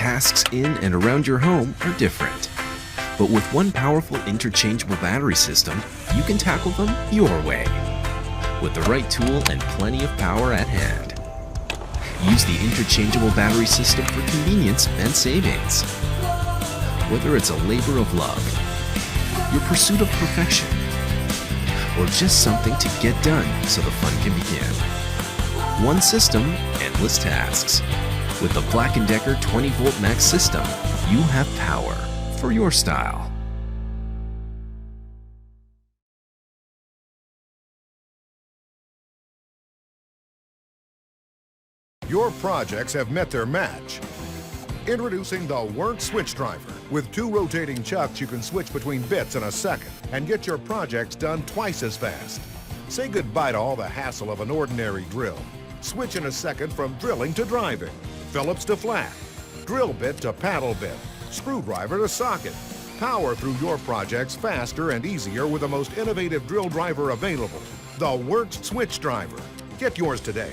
tasks in and around your home are different. But with one powerful interchangeable battery system, you can tackle them your way. With the right tool and plenty of power at hand. Use the interchangeable battery system for convenience and savings. Whether it's a labor of love, your pursuit of perfection, or just something to get done so the fun can begin. One system, endless tasks. With the BLACK+DECKER 20V Max system, you have power for your style. Your projects have met their match. Introducing the WORX Switchdriver. With 2 rotating chucks, you can switch between bits in a second and get your projects done twice as fast. Say goodbye to all the hassle of an ordinary drill. Switch in a second from drilling to driving, Phillips to flat, drill bit to paddle bit, screwdriver to socket. Power through your projects faster and easier with the most innovative drill driver available, the WORX Switchdriver. Get yours today.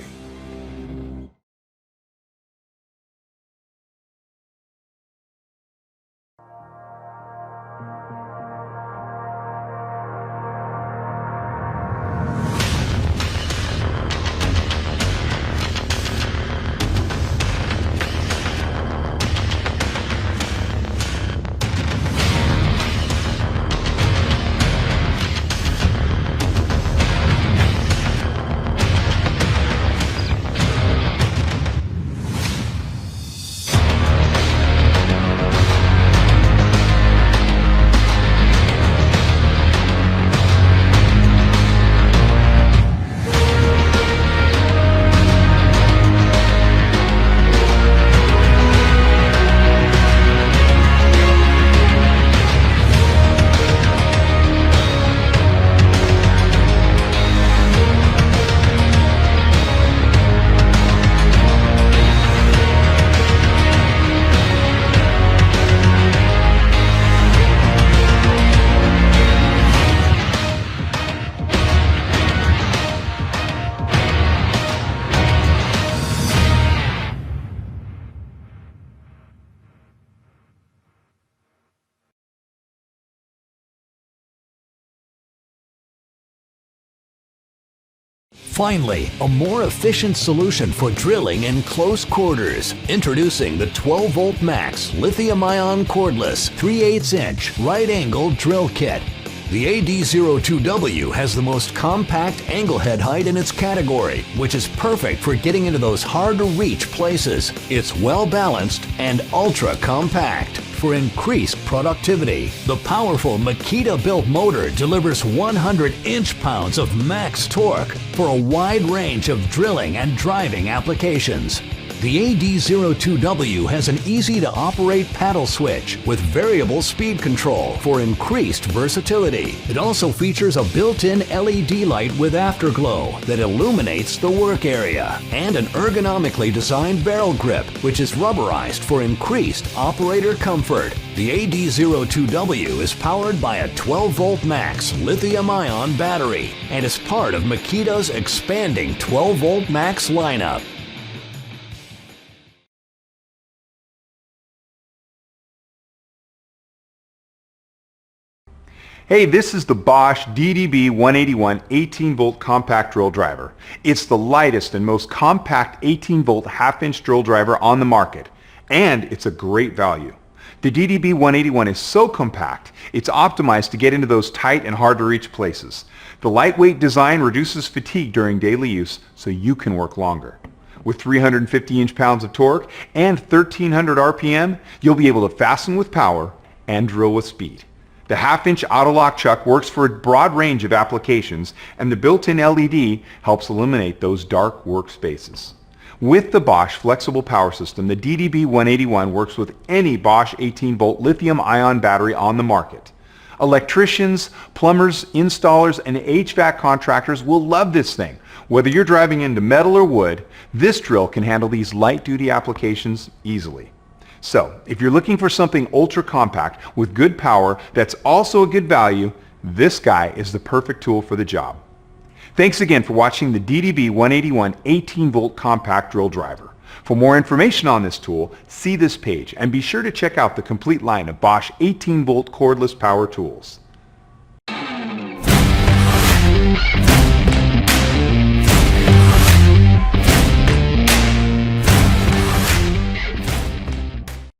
Finally, a more efficient solution for drilling in close quarters. Introducing the 12V Max Lithium-Ion Cordless 3/8" right-angle drill kit. The AD02W has the most compact angle head height in its category, which is perfect for getting into those hard-to-reach places. It's well-balanced and ultra-compact for increased productivity. The powerful Makita-built motor delivers 100 inch-pounds of max torque for a wide range of drilling and driving applications. The AD02W has an easy-to-operate paddle switch with variable speed control for increased versatility. It also features a built-in LED light with afterglow that illuminates the work area, and an ergonomically designed barrel grip, which is rubberized for increased operator comfort. The AD02W is powered by a 12V Max Lithium-Ion battery and is part of Makita's expanding 12V Max lineup. Hey, this is the Bosch DDB181 18V compact drill driver. It's the lightest and most compact 18V half-inch drill driver on the market, and it's a great value. The DDB181 is so compact, it's optimized to get into those tight and hard-to-reach places. The lightweight design reduces fatigue during daily use so you can work longer. With 350 inch-pounds of torque and 1300 RPM, you'll be able to fasten with power and drill with speed. The half-inch auto-lock chuck works for a broad range of applications, and the built-in LED helps eliminate those dark workspaces. With the Bosch flexible power system, the DDB181 works with any Bosch 18V lithium-ion battery on the market. Electricians, plumbers, installers, and HVAC contractors will love this thing. Whether you're driving into metal or wood, this drill can handle these light-duty applications easily. So, if you're looking for something ultra-compact with good power that's also a good value, this guy is the perfect tool for the job. Thanks again for watching the DDB181 18V compact drill driver. For more information on this tool, see this page and be sure to check out the complete line of Bosch 18-volt cordless power tools.